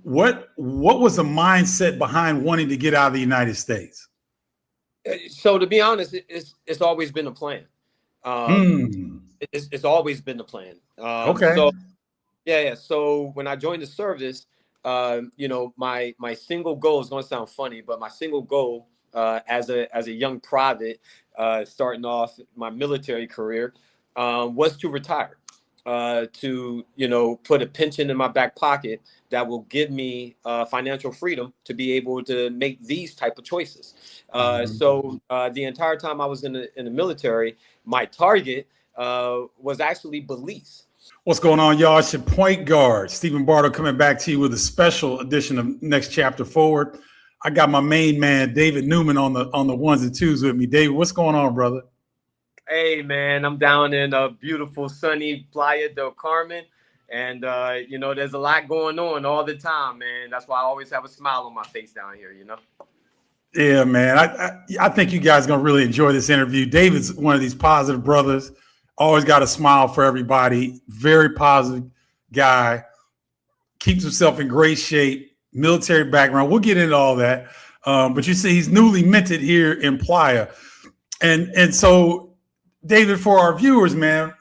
What was the mindset behind wanting to get out of the United States? So to be honest, it's always been a plan. Um, Hmm. it's always been the plan. Okay. So yeah, yeah. So when I joined the service, my single goal is going to sound funny, but my single goal as a young private, starting off my military career, was to retire, to put a pension in my back pocket that will give me financial freedom to be able to make these type of choices. Mhm. So the entire time I was in the military, my target was actually Belize. What's going on, y'all? It's your point guard, Stephen Bardo, coming back to you with a special edition of Next Chapter Forward. I got my main man, David Newman, on the ones and twos with me. David, what's going on, brother? Hey man, I'm down in a beautiful sunny Playa del Carmen, and there's a lot going on all the time, man. That's why I always have a smile on my face down here. Yeah, man. I think you guys are gonna really enjoy this interview. David's one of these positive brothers. Always got a smile for everybody. Very positive guy. Keeps himself in great shape. Military background. We'll get into all that. But you see, he's newly minted here in Playa, and so David, for our viewers, man,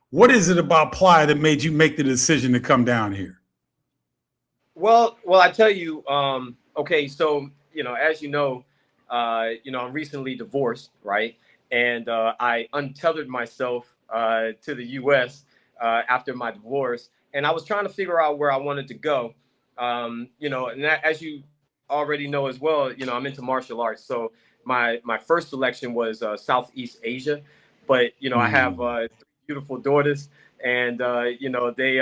what is it about Playa that made you make the decision to come down here? Well, I tell you, okay, so as I'm recently divorced, right? And I untethered myself to the U.S. After my divorce, and I was trying to figure out where I wanted to go. And that, as you already know as well, I'm into martial arts, so my first selection was Southeast Asia, but I have Mm. three beautiful daughters, and they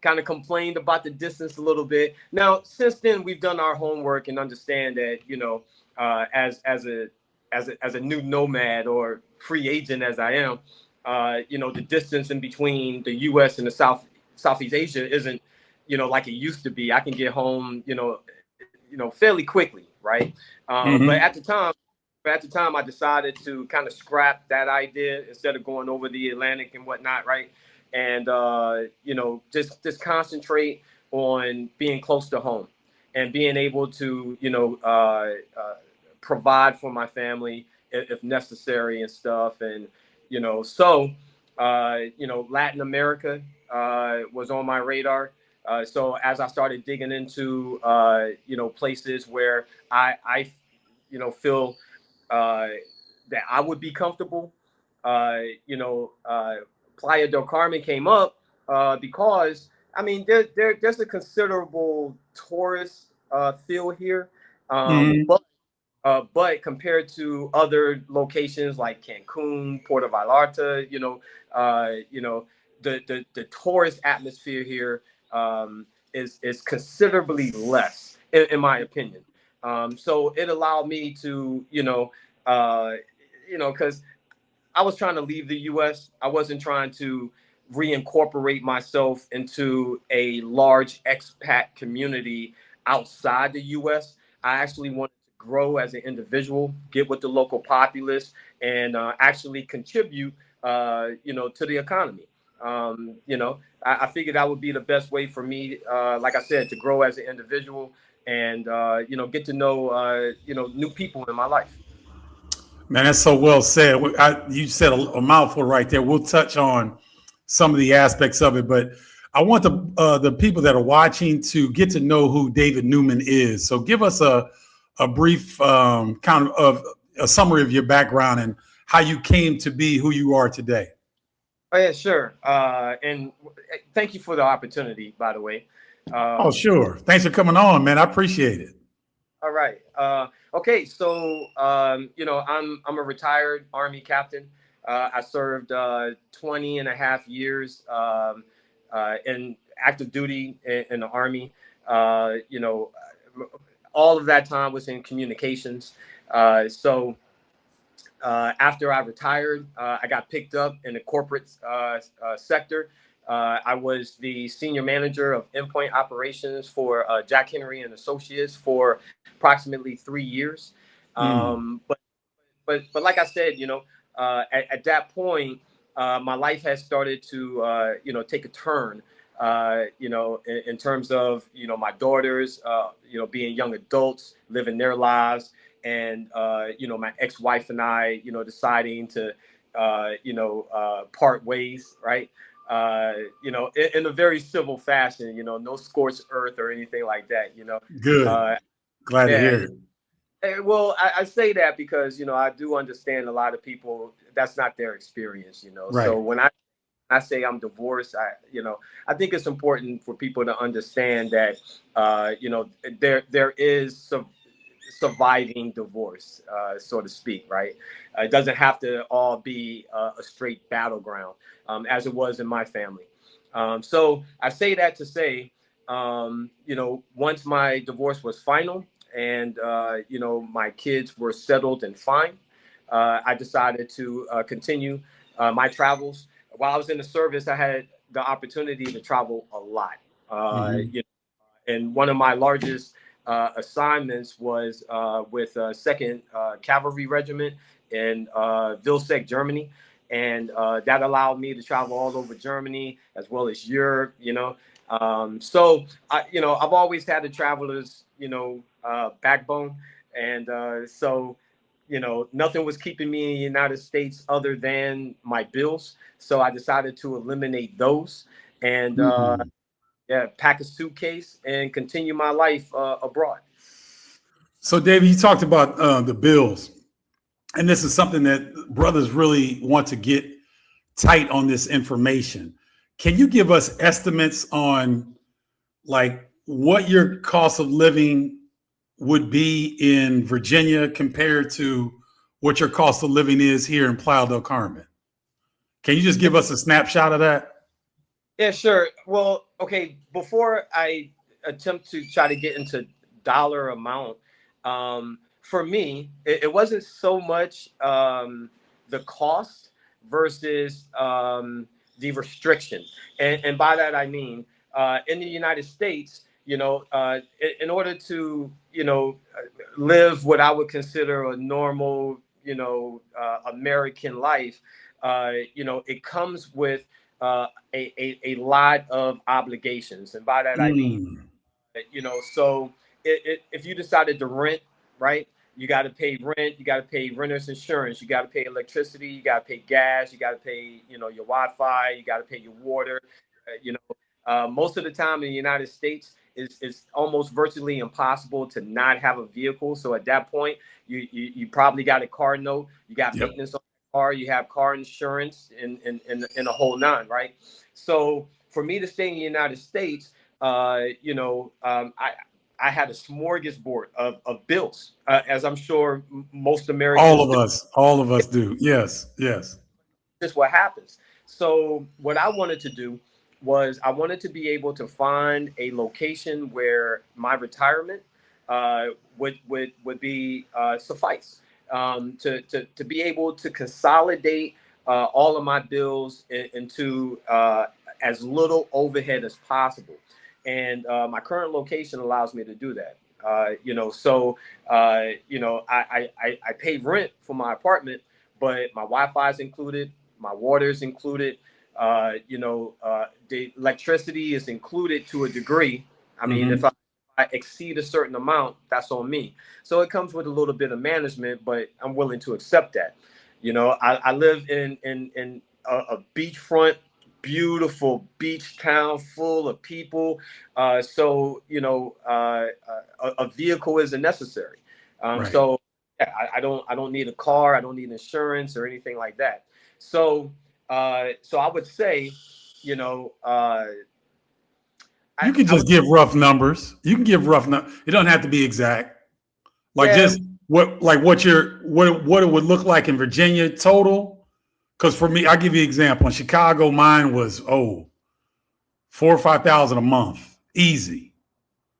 kind of complained about the distance a little bit. Now, since then, we've done our homework and understand that as a new nomad or free agent as I am, the distance in between the U.S. and the Southeast Asia isn't like it used to be. I can get home fairly quickly, right? But at the Hmm. time. But at the time, I decided to kind of scrap that idea instead of going over the Atlantic and whatnot, right? And just concentrate on being close to home and being able to provide for my family if necessary and stuff. And Latin America was on my radar. So as I started digging into places where I feel uh, that I would be comfortable. Uh, you know, uh, Playa del Carmen came up because I mean there's a considerable tourist feel here, Hmm. but compared to other locations like Cancun, Puerto Vallarta, the tourist atmosphere here is considerably less, in my opinion. So it allowed me to, because I was trying to leave the U.S. I wasn't trying to reincorporate myself into a large expat community outside the U.S. I actually wanted to grow as an individual, get with the local populace, and actually contribute, to the economy. I figured that would be the best way for me, like I said, to grow as an individual and get to know new people in my life. Man, that's so well said. You said a mouthful right there. We'll touch on some of the aspects of it, but I want the people that are watching to get to know who David Newman is. So give us a brief kind of a summary of your background and how you came to be who you are today. Oh yeah, sure. And thank you for the opportunity, by the way. Oh, Um, sure. Thanks for coming on, man. I appreciate it. all right. Okay, so I'm a retired Army captain. I served 20 and a half years in active duty in the Army. Uh, you know, all of that time was in communications. So after I retired, I got picked up in the corporate sector. I was the senior manager of endpoint operations for Jack Henry and Associates for approximately 3 years. Mm. But like I said, at that point, my life has started to take a turn. In terms of, my daughters, being young adults, living their lives, and, my ex-wife and I, deciding to, part ways, right? In a very civil fashion, no scorched earth or anything like that, Good. uh, Glad to yeah. hear it. Well, I say that because, I do understand a lot of people, that's not their experience, Right. so when I say I'm divorced, I think it's important for people to understand that, there is some surviving divorce, so to speak, right? It doesn't have to all be a straight battleground, as it was in my family. So I say that to say, once my divorce was final and, my kids were settled and fine, I decided to continue my travels. While I was in the service, I had the opportunity to travel a lot. Hmm. And one of my largest assignments was with Second Cavalry Regiment in Vilseck, Germany, and that allowed me to travel all over Germany as well as Europe. I've always had a traveler's backbone, and nothing was keeping me in the United States other than my bills. So I decided to eliminate those and Hmm. yeah, pack a suitcase and continue my life abroad. So, David, you talked about the bills, and this is something that brothers really want to get tight on this information. Can you give us estimates on like what your cost of living would be in Virginia compared to what your cost of living is here in Playa del Carmen? Can you just give us a snapshot of that? Yeah, sure. Well, okay. Before I attempt to try to get into dollar amount, for me, it wasn't so much the cost versus the restriction, and by that I mean in the United States, in order to live what I would consider a normal, American life, it comes with a lot of obligations. And by that, I mean, Mm. so if you decided to rent, right, you got to pay rent, you got to pay renter's insurance, you got to pay electricity, you got to pay gas, you got to pay, your Wi-Fi, you got to pay your water. Most of the time in the United States, it's almost virtually impossible to not have a vehicle. So at that point, you probably got a car note, you got Yep. maintenance on the car, you have car insurance, in a whole nine, right? So for me to stay in the United States, I had a smorgasbord of bills, as I'm sure most Americans do. All of us do. Yes, yes. Just what happens. So what I wanted to do was I wanted to be able to find a location where my retirement would be suffice, to be able to consolidate all of my bills into as little overhead as possible. And my current location allows me to do that. I pay rent for my apartment, but my Wi-Fi is included, my water is included. The electricity is included to a degree. I mean, if Hmm. I exceed a certain amount, that's on me. So it comes with a little bit of management, but I'm willing to accept that. I live in a beachfront, beautiful beach town full of people. A vehicle isn't necessary. Right. So yeah, I don't need a car. I don't need insurance or anything like that. So so I would say, you know, You can I would just give rough numbers. You can give rough numbers. It don't have to be exact. Like yeah, just what it would look like in Virginia total. Because for me, I'll give you an example. In Chicago, mine was 4 or 5 thousand a month, easy.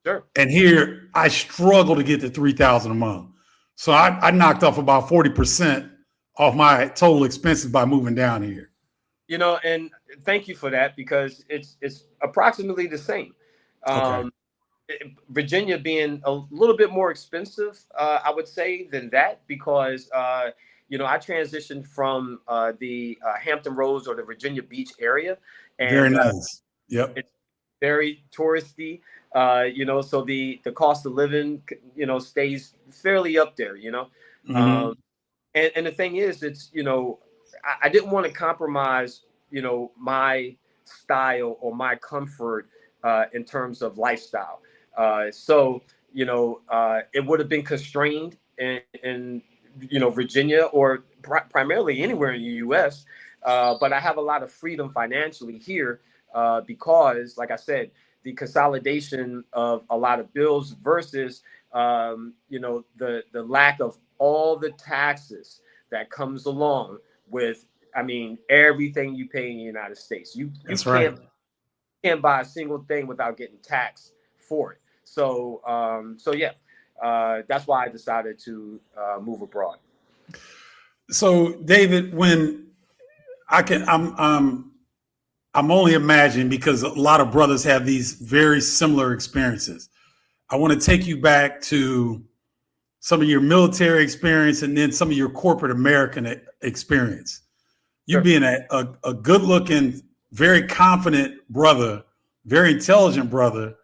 sure. And here I struggle to get to 3,000 a month. So I knocked off about 40% off my total expenses by moving down here. And thank you for that because it's approximately the same. Okay. Um, Virginia being a little bit more expensive, I would say, than that because I transitioned from the Hampton Roads or the Virginia Beach area, Very and nice. it's Yep. very touristy. So the cost of living, stays fairly up there. Um, Hmm. and the thing is, it's I didn't want to compromise my style or my comfort in terms of lifestyle. So it would have been constrained in Virginia or primarily anywhere in the U.S. But I have a lot of freedom financially here because, like I said, the consolidation of a lot of bills versus the lack of all the taxes that comes along with, I mean, everything you pay in the United States. You That's right. can't buy a single thing without getting taxed for it. So yeah, that's why I decided to move abroad. So, David, when I can, I'm only imagining because a lot of brothers have these very similar experiences. I want to take you back to some of your military experience and then some of your corporate American experience. You Sure. being a good looking, very confident brother, very intelligent brother,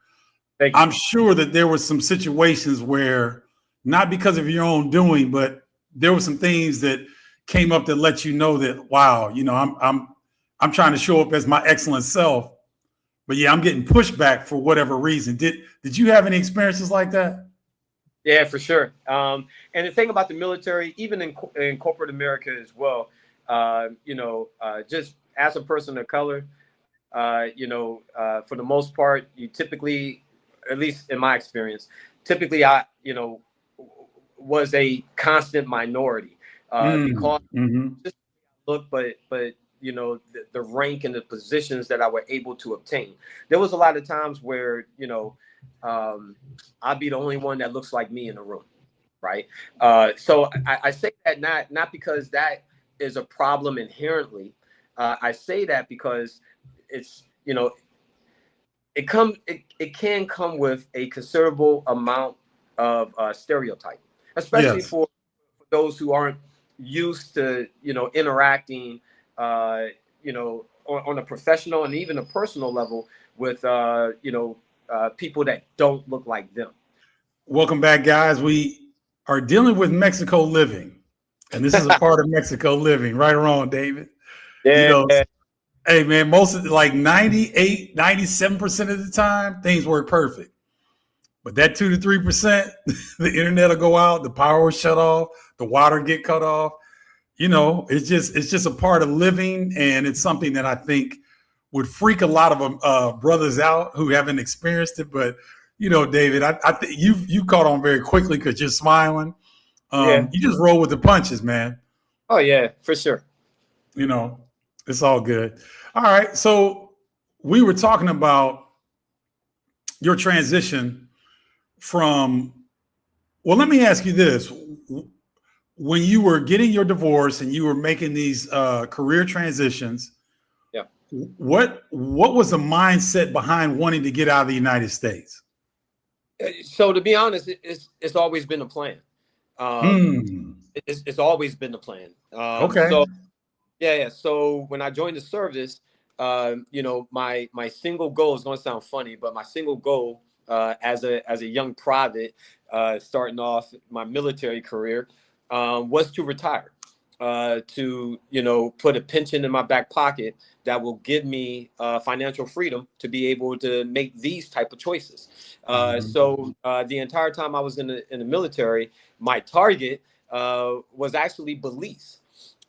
Thank you. I'm sure that there were some situations where, not because of your own doing, but there were some things that came up that let you know that, wow, I'm trying to show up as my excellent self, but yeah, I'm getting pushback for whatever reason. Did you have any experiences like that? Yeah, for sure. And the thing about the military, even in corporate America as well, just as a person of color, for the most part, you typically, at least in my experience, typically was a constant minority because Mm-hmm. just look, but the rank and the positions that I were able to obtain. There was a lot of times where um, I'd be the only one that looks like me in the room, right? So I say that not because that is a problem inherently. I say that because it's it can come with a considerable amount of stereotype, especially Yes. for those who aren't used to interacting on a professional and even a personal level with people that don't look like them. Welcome back, guys. We are dealing with Mexico living, and this is a part of Mexico living, right or wrong, David. You Yeah, know, hey man, most of like 98, 97% of the time, things work perfect. But that 2 to 3%, the internet will go out, the power will shut off, the water get cut off. It's just a part of living, and it's something that I think would freak a lot of brothers out who haven't experienced it. But David, I think you caught on very quickly because you're smiling. yeah. You just roll with the punches, man. Oh yeah, for sure. You know, it's all good. All right, so we were talking about your transition from. Well, let me ask you this: when you were getting your divorce and you were making these career transitions, Yeah. what was the mindset behind wanting to get out of the United States? So to be honest, it's always been a plan. Um, Hmm. it's always been the plan. Okay. So yeah. So when I joined the service, my single goal is going to sound funny, but my single goal as a young private, starting off my military career, was to retire, to put a pension in my back pocket that will give me financial freedom to be able to make these type of choices. Mhm. So the entire time I was in the military, my target was actually Belize.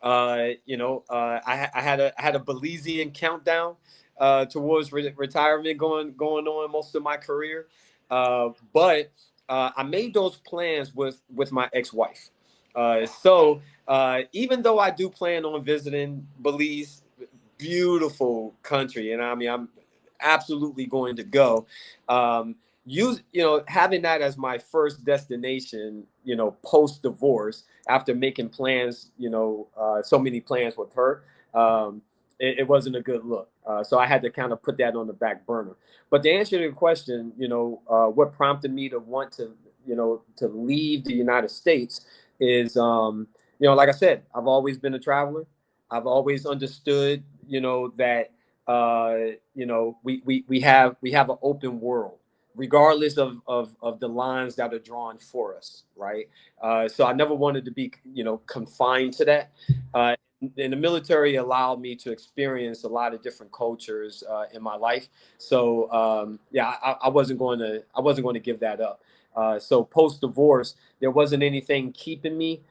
I had a Belizean countdown towards retirement going on most of my career, but I made those plans with my ex-wife. So even though I do plan on visiting Belize, beautiful country, and I mean I'm absolutely going to go. Having that as my first destination, post divorce, after making plans, so many plans with her, it wasn't a good look. So I had to kind of put that on the back burner. But to answer your question, what prompted me to want to leave the United States is, like I said, I've always been a traveler. I've always understood, that you know, we have an open world, regardless of the lines that are drawn for us, right? So I never wanted to be, you know, confined to that. And the military allowed me to experience a lot of different cultures in my life. So yeah, I wasn't going to give that up. So post divorce, there wasn't anything keeping me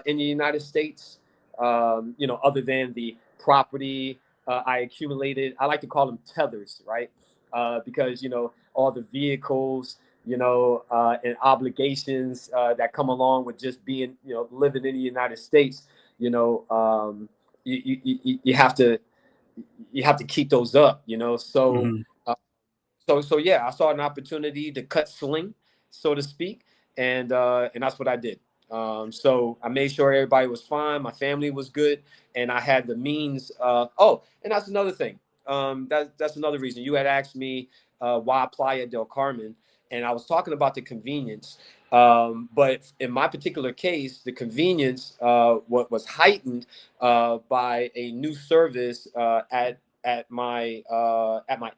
in the United States, you know, other than the property I accumulated. I like to call them tethers, right? Because, you know, all the vehicles, you know, and obligations that come along with just being, you know, living in the United States, you know, you have to keep those up, you know. So Mhm. so yeah, I saw an opportunity to cut sling, so to speak, and that's what I did. So I made sure everybody was fine, my family was good, and I had the means. Oh, and that's another thing. That's another reason you had asked me why Playa del Carmen, and I was talking about the convenience. But in my particular case, the convenience what was heightened by a new service at my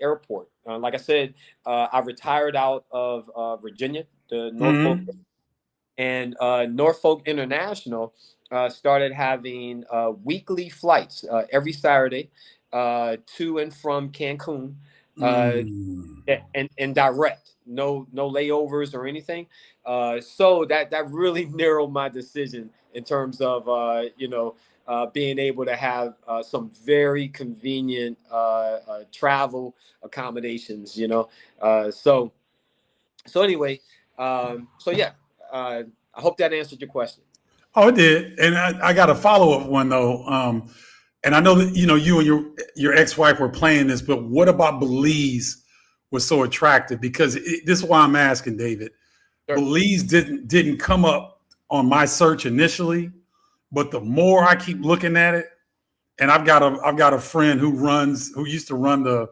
airport. Like I said, I retired out of Virginia, the Norfolk, Mhm. and Norfolk International started having weekly flights every Saturday to and from Cancun. Uh, Mm. and direct, no layovers or anything. So that really narrowed my decision in terms of you know, being able to have some very convenient travel accommodations. You know, so anyway, so yeah, I hope that answered your question. Oh, it did. And I got a follow up one though. And I know that you know you and your ex wife were playing this, but what about Belize was so attractive? Because this is why I'm asking, David. Sure. Belize didn't come up on my search initially, but the more I keep looking at it, and I've got a friend who used to run the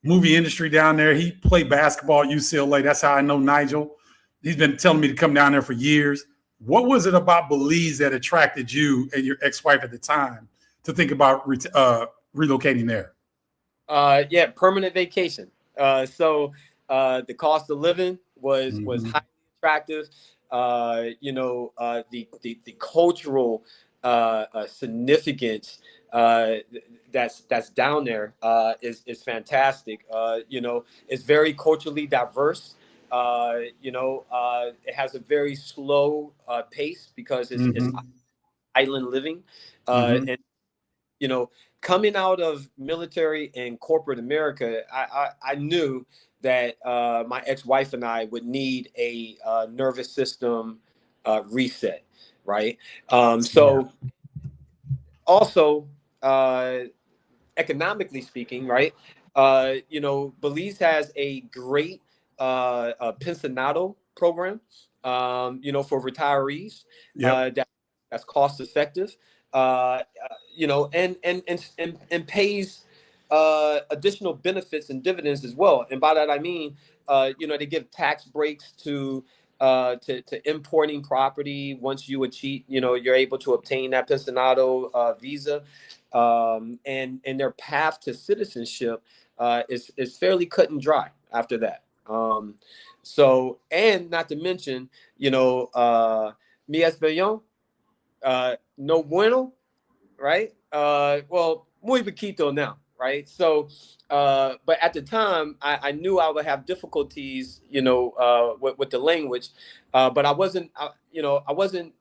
movie industry down there. He played basketball at UCLA. That's how I know Nigel. He's been telling me to come down there for years. What was it about Belize that attracted you and your ex-wife at the time to think about relocating there? Yeah, permanent vacation. The cost of living was Mm-hmm. highly attractive. You know, the cultural significance that's down there is fantastic. You know, it's very culturally diverse. You know, it has a very slow pace because it's Mm-hmm. island living, Mm-hmm. and you know, coming out of military and corporate America, I knew that my ex-wife and I would need a nervous system reset, right? Yeah. So also, uh, economically speaking, right? You know, Belize has a great pensionado program, you know, for retirees Yep. that's cost effective, you know, and pays additional benefits and dividends as well. And by that I mean, you know, they give tax breaks to importing property once you achieve, you know, you're able to obtain that pensionado visa, and their path to citizenship is fairly cut and dry after that. So, and not to mention, you know, mi español, no bueno, right? Well, muy poquito now, right? So, but at the time, I knew I would have difficulties, you know, with the language, but you know, I wasn't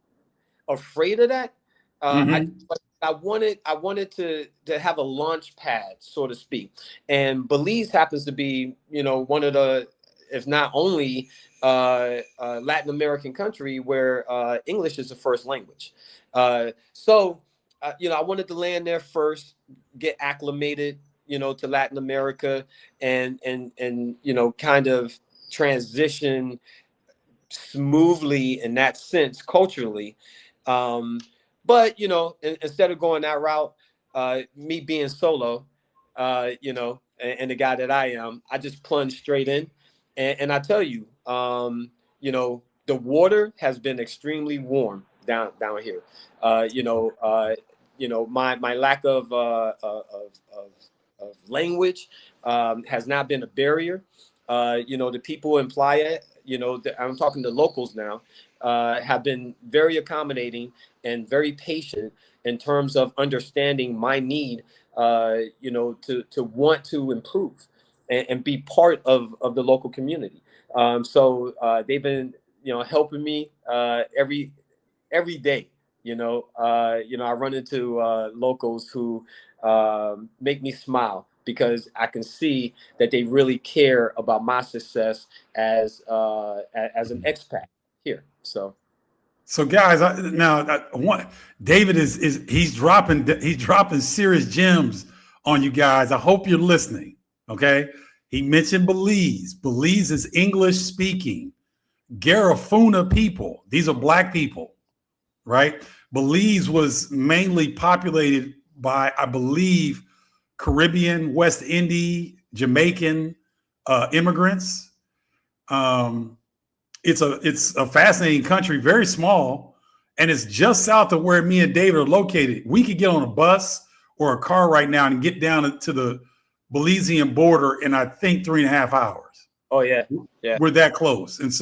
afraid of that. Mm-hmm. But I wanted to have a launch pad, so to speak. And Belize happens to be, you know, one of the, if not only, Latin American country where English is the first language. You know, I wanted to land there first, get acclimated, you know, to Latin America, and you know, kind of transition smoothly in that sense culturally. Um, but you know, instead of going that route, me being solo, you know, and the guy that I am, I just plunged straight in, and I tell you, you know, the water has been extremely warm down here. You know, my lack of language has not been a barrier. The people in Playa, I'm talking to locals now, have been very accommodating and very patient in terms of understanding my need, to want to improve and be part of the local community. So they've been, helping me every day. I run into locals who make me smile because I can see that they really care about my success as an expat here. So guys, David is he's dropping serious gems on you guys. I hope you're listening. Okay, he mentioned Belize. Belize is English speaking. Garifuna people. These are black people, right? Belize was mainly populated by, I believe, Caribbean, West Indian, Jamaican immigrants. It's a fascinating country, very small, and it's just south of where me and David are located. We could get on a bus or a car right now and get down to the Belizean border in, I think, 3.5 hours. Oh yeah, yeah. We're that close. And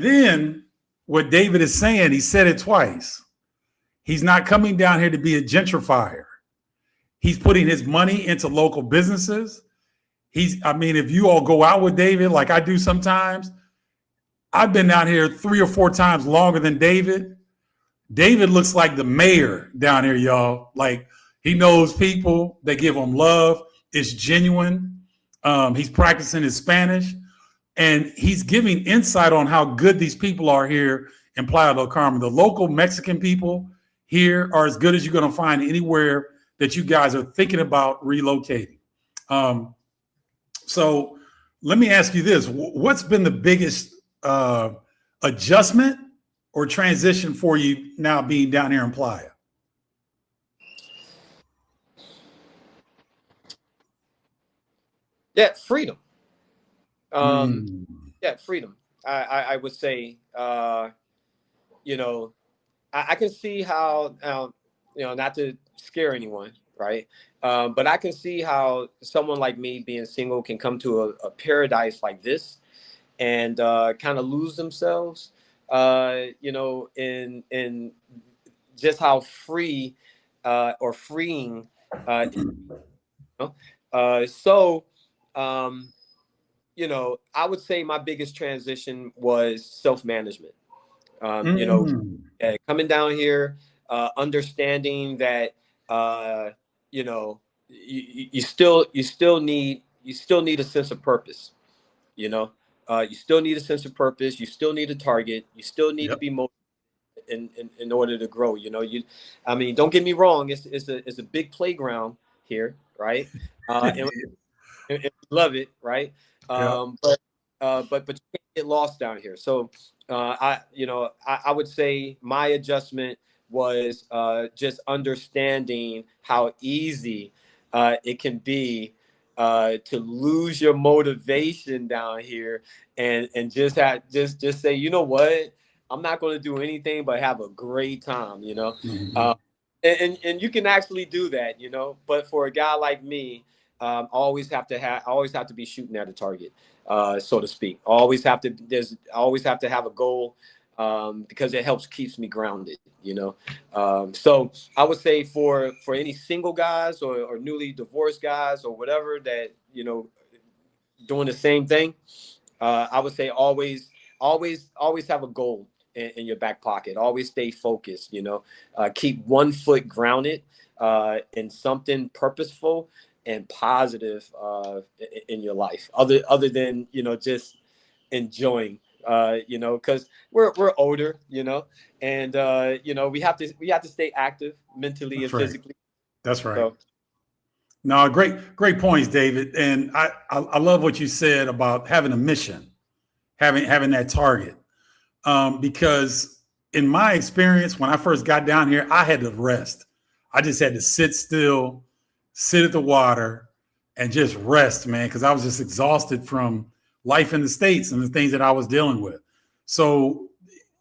then what David is saying, he said it twice. He's not coming down here to be a gentrifier. He's putting his money into local businesses. If you all go out with David, like I do sometimes, I've been down here 3 or 4 times longer than David. David looks like the mayor down here, y'all. Like, he knows people. They give him love. It's genuine. He's practicing his Spanish. And he's giving insight on how good these people are here in Playa del Carmen. The local Mexican people here are as good as you're going to find anywhere that you guys are thinking about relocating. So let me ask you this. What's been the biggest adjustment or transition for you now being down here in Playa? Yeah, freedom. Yeah, freedom. I would say, I can see how, not to scare anyone, right? But I can see how someone like me being single can come to a paradise like this and kind of lose themselves, in just how free or freeing. So, I would say my biggest transition was self-management. Coming down here, understanding that, you still need a sense of purpose. You still need a sense of purpose. You still need a target. You still need to be motivated in order to grow. Don't get me wrong. It's a big playground here, right? And love it, right? But you can't get lost down here. So I would say my adjustment was just understanding how easy it can be to lose your motivation down here and just say, you know what, I'm not going to do anything but have a great time, and you can actually do that, but for a guy like me, always have to be shooting at a target, so to speak. Always have to have a goal, because it keeps me grounded, So I would say for any single guys or newly divorced guys or whatever that, doing the same thing, I would say always have a goal in your back pocket. Always stay focused, keep one foot grounded in something purposeful and positive in your life, other than just enjoying, because we're older, and we have to stay active mentally and physically. That's right. No, great points, David. And I love what you said about having a mission, having that target, because in my experience, when I first got down here, I had to rest. I just had to sit still, sit at the water, and just rest, man, because I was just exhausted from life in the States and the things that I was dealing with. So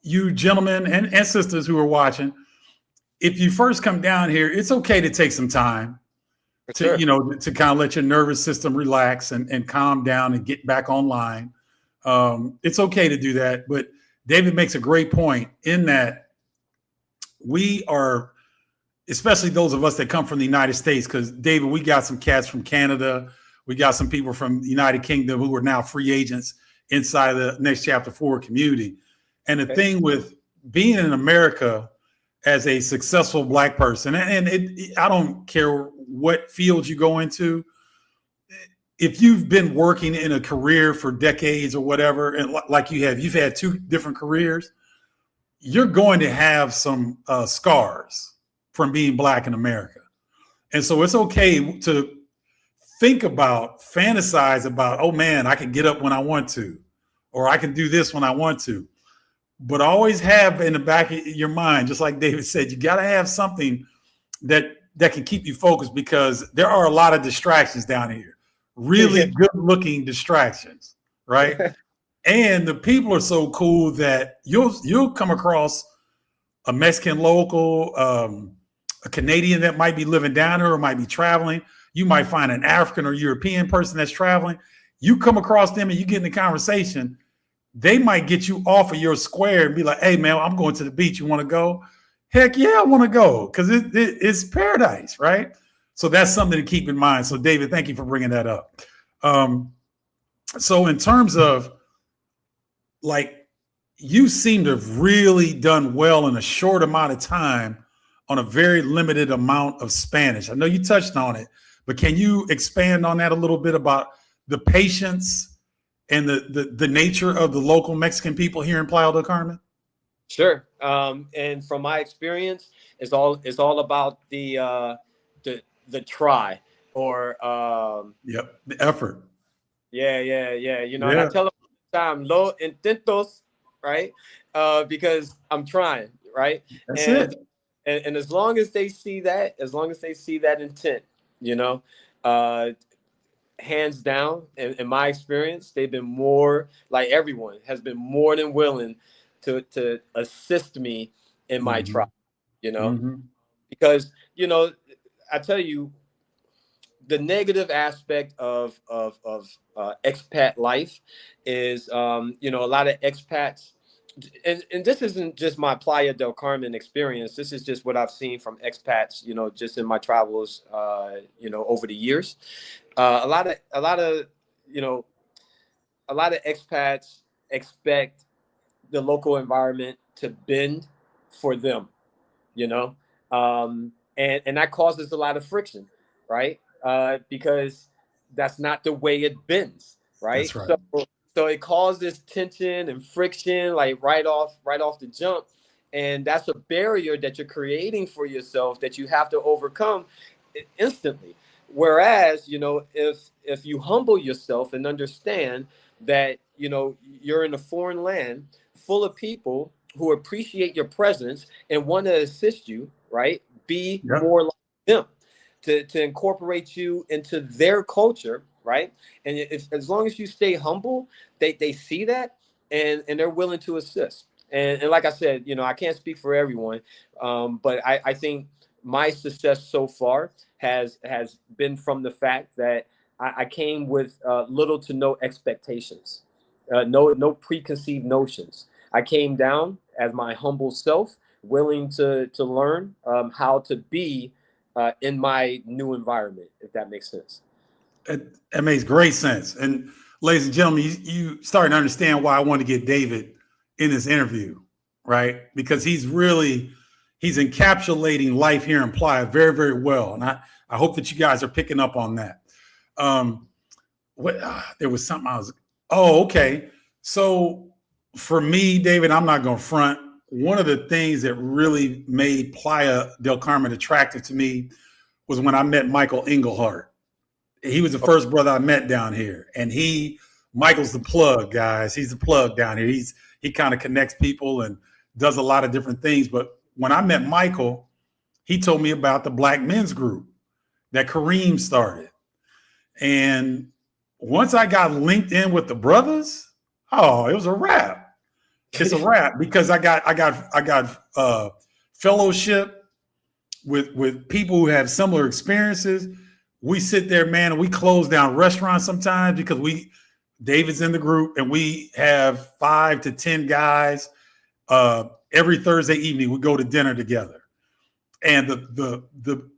you gentlemen and sisters who are watching, if you first come down here, it's okay to take some time For to, sure. to kind of let your nervous system relax and calm down and get back online. It's okay to do that. But David makes a great point in that we are, especially those of us that come from the United States, because David, we got some cats from Canada. We got some people from the United Kingdom who are now free agents inside the Next Chapter Forward community. And the thing with being in America as a successful Black person, and I don't care what field you go into, if you've been working in a career for decades or whatever, and like you've had two different careers, you're going to have some scars from being Black in America. And so it's okay to fantasize about, oh man, I can get up when I want to, or I can do this when I want to. But always have in the back of your mind, just like David said, you got to have something that can keep you focused, because there are a lot of distractions down here, really good looking distractions, right? And the people are so cool that you'll come across a Mexican local, a Canadian that might be living down here or might be traveling. You might find an African or European person that's traveling. You come across them and you get in a conversation. They might get you off of your square and be like, hey, man, I'm going to the beach. You want to go? Heck yeah, I want to go, because it's paradise, right? So that's something to keep in mind. So, David, thank you for bringing that up. So in terms of, like, you seem to have really done well in a short amount of time on a very limited amount of Spanish. I know you touched on it, but can you expand on that a little bit about the patience and the nature of the local Mexican people here in Playa del Carmen? Sure. And from my experience, it's all about the try, or Yep, the effort. yeah. And I Yeah, tell them all the time, lo intentos, right? Because I'm trying, right? that's And it. and as long as they see that, intent, you know, uh, hands down, in my experience, they've been more, like, everyone has been more than willing to assist me in my Mm-hmm. trial, you know, Mm-hmm. because, I tell you, the negative aspect of expat life is, a lot of expats, and this isn't just my Playa del Carmen experience. This is just what I've seen from expats, just in my travels, over the years. A lot of, you know, a lot of expats expect the local environment to bend for them, you know, and that causes a lot of friction, right? Because that's not the way it bends, right? That's right. So it causes tension and friction, like right off the jump, and that's a barrier that you're creating for yourself that you have to overcome instantly. Whereas, if you humble yourself and understand that, you're in a foreign land full of people who appreciate your presence and want to assist you, right? Be Yep. more like them, to incorporate you into their culture, right? And as long as you stay humble, they see that, and they're willing to assist. And like I said, I can't speak for everyone, but I think my success so far has been from the fact that I came with little to no expectations, no preconceived notions. I came down as my humble self, willing to learn how to be in my new environment, if that makes sense. It makes great sense. And ladies and gentlemen, you starting to understand why I want to get David in this interview, right? Because he's encapsulating life here in Playa very, very well. And I hope that you guys are picking up on that. Um, there was something okay. So for me, David, I'm not going to front. One of the things that really made Playa del Carmen attractive to me was when I met Michael Engelhart. He was the first brother I met down here, and Michael's the plug, guys. He's the plug down here. He kind of connects people and does a lot of different things. But when I met Michael, he told me about the Black Men's Group that Kareem started. And once I got linked in with the brothers, oh, it was a wrap. It's a wrap, because I got fellowship. with people who have similar experiences. We sit there, man, and we close down restaurants sometimes because David's in the group, and we have 5 to 10 guys. Every Thursday evening, we go to dinner together, and the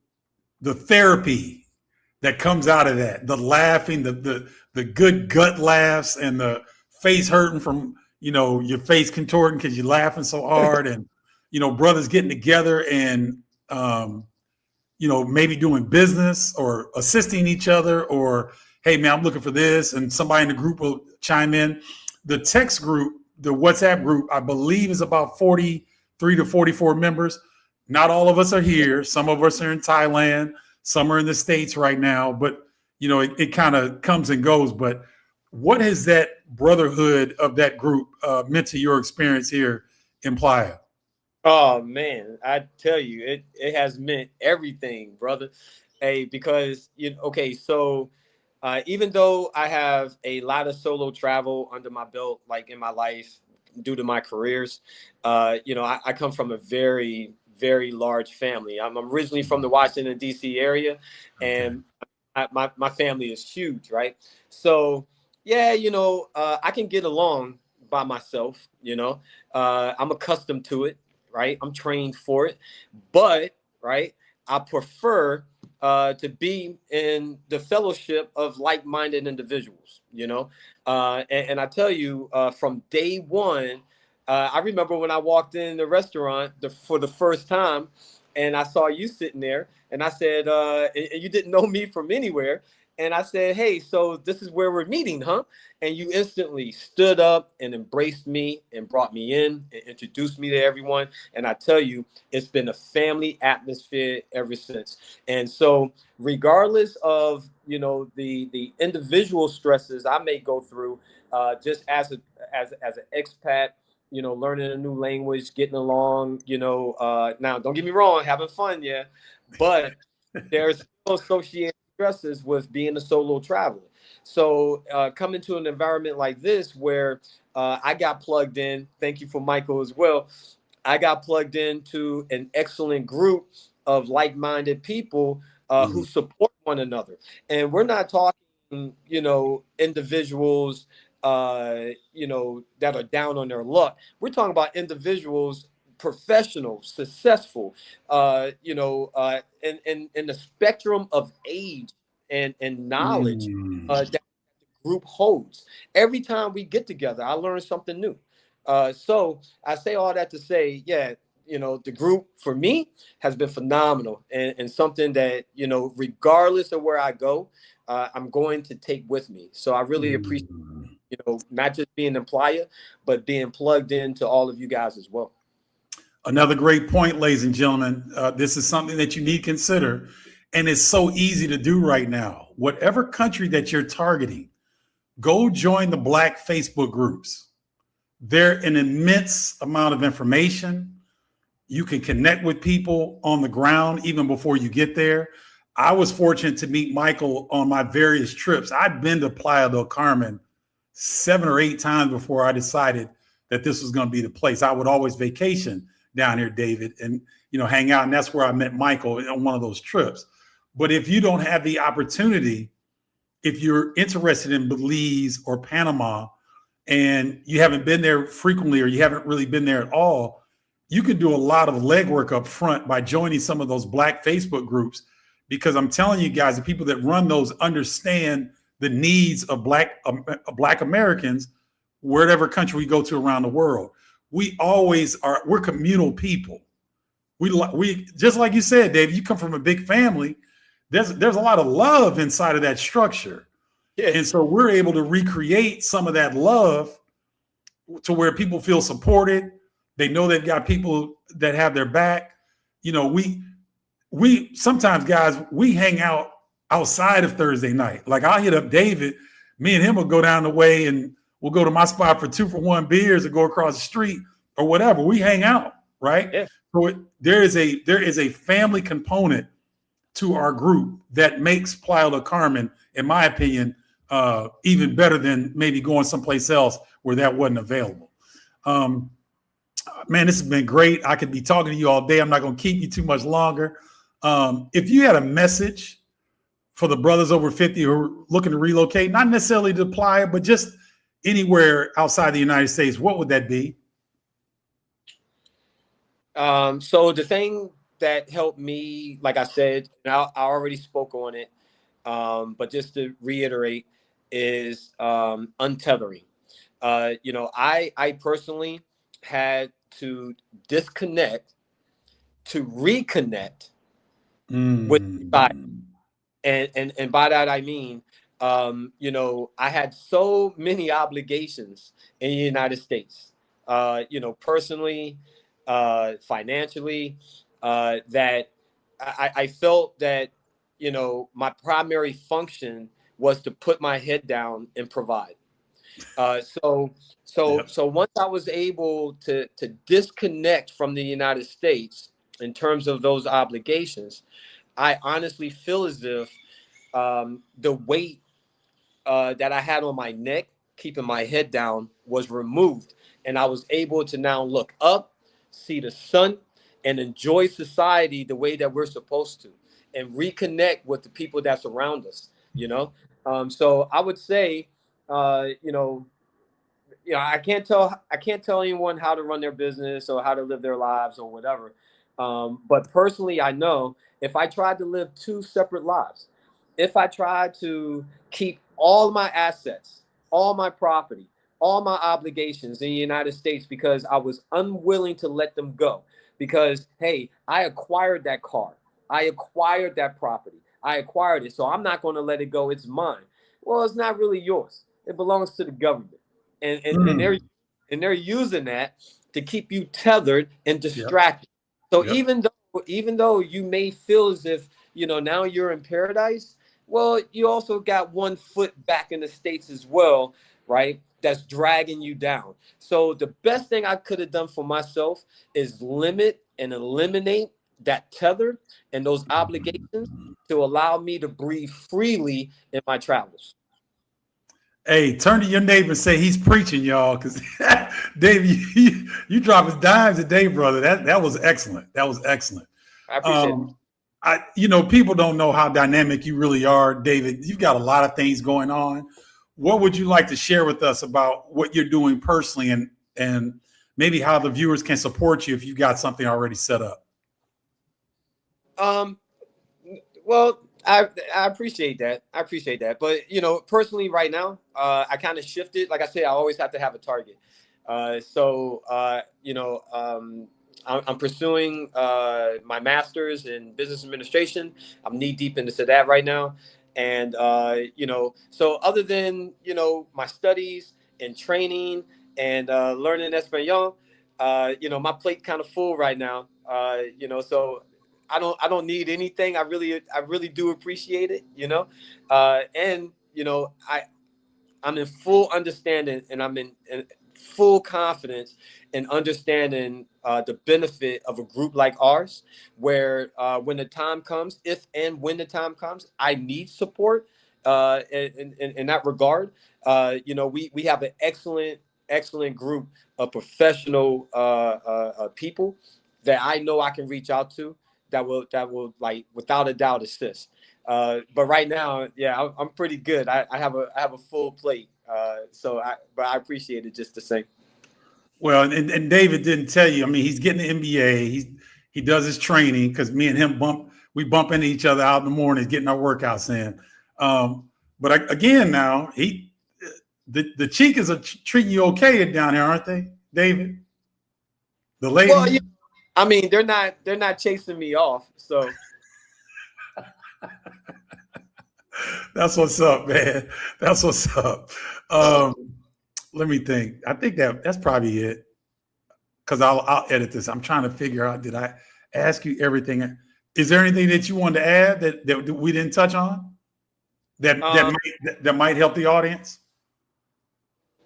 therapy that comes out of that, the laughing, the good gut laughs, and the face hurting from your face contorting because you're laughing so hard, and brothers getting together and maybe doing business or assisting each other, or hey man, I'm looking for this, and somebody in the group will chime in. The text group, the WhatsApp group, I believe is about 43 to 44 members. Not all of us are here. Some of us are in Thailand. Some are in the States right now, but it kind of comes and goes. But what has that brotherhood of that group meant to your experience here in Playa? Oh man, I tell you, it has meant everything, brother. Hey, because okay, so even though I have a lot of solo travel under my belt, like in my life, due to my careers, I come from a very, very large family. I'm originally from the Washington D.C. area, Okay. and my family is huge, right? So yeah, I can get along by myself. I'm accustomed to it, right? I'm trained for it, but right, I prefer to be in the fellowship of like-minded individuals. And I tell you, from day one, I remember when I walked in the restaurant for the first time, and I saw you sitting there, and I said, and you didn't know me from anywhere. And I said, hey, so this is where we're meeting, huh? And you instantly stood up and embraced me and brought me in and introduced me to everyone. And I tell you, it's been a family atmosphere ever since. And so, regardless of the individual stresses I may go through, just as an expat, learning a new language, getting along, now don't get me wrong, having fun, yeah, but there's still associated stresses with being a solo traveler. So coming to an environment like this where I got plugged in, thank you for Michael as well. I got plugged into an excellent group of like-minded people who support one another. And we're not talking, individuals, that are down on their luck. We're talking about individuals, professional, successful, in the spectrum of age and knowledge that the group holds. Every time we get together, I learn something new. So I say all that to say, yeah, the group for me has been phenomenal and something that, regardless of where I go, I'm going to take with me. So I really appreciate, not just being in Playa, but being plugged into all of you guys as well. Another great point, ladies and gentlemen. This is something that you need to consider, and it's so easy to do right now. Whatever country that you're targeting, go join the Black Facebook groups. They're an immense amount of information. You can connect with people on the ground even before you get there. I was fortunate to meet Michael on my various trips. I'd been to Playa del Carmen 7 or 8 times before I decided that this was going to be the place. I would always vacation down here, David, and hang out. And that's where I met Michael on one of those trips. But if you don't have the opportunity, if you're interested in Belize or Panama and you haven't been there frequently, or you haven't really been there at all, you can do a lot of legwork up front by joining some of those Black Facebook groups, because I'm telling you guys, the people that run those understand the needs of Black Americans, wherever country we go to around the world. We're communal people. We just like you said, Dave, you come from a big family. There's a lot of love inside of that structure. Yeah. And so we're able to recreate some of that love to where people feel supported. They know they've got people that have their back. We sometimes, guys, we hang out outside of Thursday night. Like, I'll hit up David, me and him will go down the way and we'll go to my spot for 2-for-1 beers or go across the street or whatever. We hang out, right? Yeah. So there is a family component to our group that makes Playa del Carmen, in my opinion, even better than maybe going someplace else where that wasn't available. Man, this has been great. I could be talking to you all day. I'm not going to keep you too much longer. If you had a message for the brothers over 50 who are looking to relocate, not necessarily to Playa, but just anywhere outside the United States, what would that be? So the thing that helped me, like I said, and I already spoke on it, but just to reiterate, is untethering. I personally had to disconnect to reconnect with society. Mm. And by that I mean, I had so many obligations in the United States, personally, financially, that I felt that, my primary function was to put my head down and provide. Uh, so, Yep. so once I was able to disconnect from the United States in terms of those obligations, I honestly feel as if the weight that I had on my neck, keeping my head down, was removed. And I was able to now look up, see the sun, and enjoy society the way that we're supposed to, and reconnect with the people that surround us. So I would say, uh, you know, I can't tell anyone how to run their business or how to live their lives or whatever. But personally, I know if I tried to live two separate lives, if I tried to keep all my assets, all my property, all my obligations in the United States because I was unwilling to let them go, because hey, I acquired that car, I acquired that property, I acquired it, so I'm not going to let it go. It's mine. Well, it's not really yours. It belongs to the government, and they're Mm. using that to keep you tethered and Yep. distracted. So Yep. even though you may feel as if now you're in paradise, well, you also got one foot back in the States as well, right? That's dragging you down. So the best thing I could have done for myself is limit and eliminate that tether and those obligations to allow me to breathe freely in my travels. Hey, turn to your neighbor and say he's preaching, y'all, because Dave, you drop his dimes today, brother. That was excellent. That was excellent. I appreciate it. Um, people don't know how dynamic you really are, David. You've got a lot of things going on. What would you like to share with us about what you're doing personally, and maybe how the viewers can support you if you've got something already set up? Um, Well, I appreciate that. I appreciate that. But personally, right now, I kind of shifted. Like I said, I always have to have a target. I'm pursuing my master's in business administration. I'm knee deep into that right now, and so other than my studies and training and learning Espanol, my plate kind of full right now. So I don't need anything. I really do appreciate it. And I'm in full understanding, and I'm in full confidence in understanding the benefit of a group like ours, where when the time comes, if and when the time comes, I need support. In that regard, we have an excellent group of professional people that I know I can reach out to, that will like without a doubt assist. But right now, yeah, I'm pretty good. I have a full plate. But I appreciate it just the same. Well, and David didn't tell you. I mean, he's getting the MBA. He does his training because me and him we bump into each other out in the mornings, getting our workouts in. But again, now the Chicas are treating you okay down here, aren't they, David? The Well, ladies. yeah, I mean, they're not chasing me off. So That's what's up, man. That's what's up. Um, Let me think. I think that's probably it. Because I'll edit this. I'm trying to figure out. Did I ask you everything? Is there anything that you wanted to add that we didn't touch on um, that might help the audience?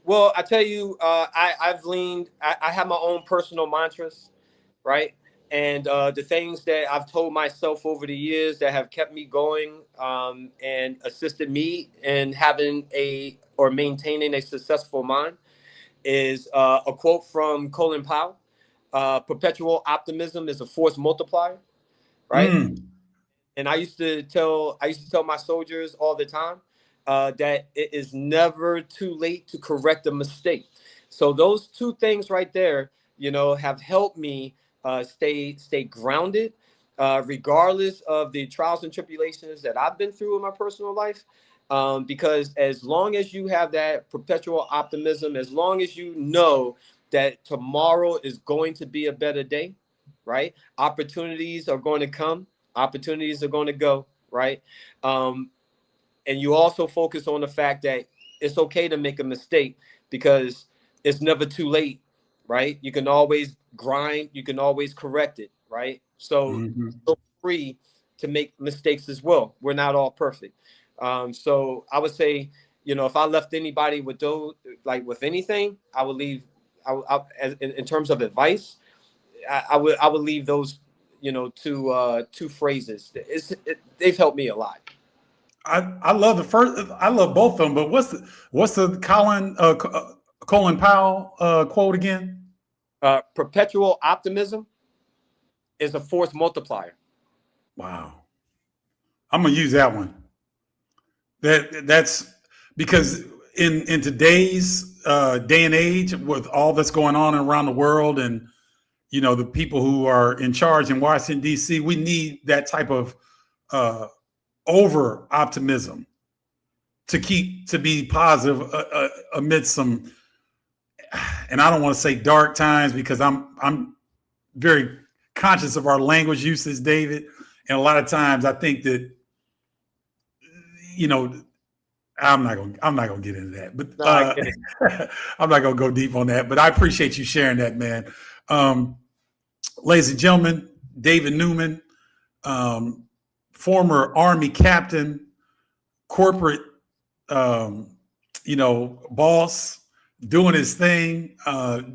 well, I tell you, I've leaned. I have my own personal mantras, right? And the things that I've told myself over the years that have kept me going, and assisted me in having or maintaining a successful mind, is a quote from Colin Powell. Perpetual optimism is a force multiplier, right? Mm. And I used to tell my soldiers all the time that it is never too late to correct a mistake. So those two things right there, have helped me stay grounded, regardless of the trials and tribulations that I've been through in my personal life. Because as long as you have that perpetual optimism, as long as you know that tomorrow is going to be a better day, right? Opportunities are going to come, opportunities are going to go, right? Um, and you also focus on the fact that it's okay to make a mistake because it's never too late, right? You can always grind, you can always correct it, right? So Mhm. feel free to make mistakes as well. We're not all perfect. So I would say, if I left anybody with those, like with anything, I would leave. In terms of advice, I would leave those, two phrases. They've helped me a lot. I love the first. I love both of them. But what's the Colin Powell quote again? Perpetual optimism is a force multiplier. Wow, I'm gonna use that one. That's because in today's day and age, with all that's going on around the world, and the people who are in charge in Washington D.C., we need that type of uh, over optimism to be positive amidst some, and I don't want to say dark times because I'm very conscious of our language uses, David, and a lot of times I think that you know I'm not gonna get into that, but No, I get it. I'm not gonna go deep on that. But I appreciate you sharing that, man. Um, Ladies and gentlemen, David Newman, um, former Army captain, corporate, um, boss, doing his thing,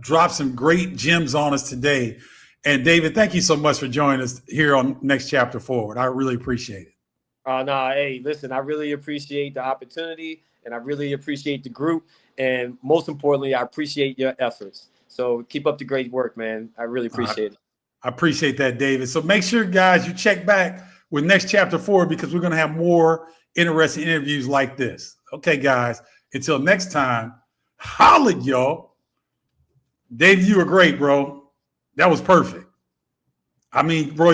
dropped some great gems on us today. And David, thank you so much for joining us here on Next Chapter Forward. I really appreciate it. No, hey, listen, I really appreciate the opportunity and I really appreciate the group. And most importantly, I appreciate your efforts. So keep up the great work, man. I really Uh, appreciate it. I appreciate that, David. So make sure, guys, you check back with Next Chapter Forward because we're going to have more interesting interviews like this. Okay, guys, until next time, holla, y'all. David, you were great, bro. That was perfect. I mean, Roy.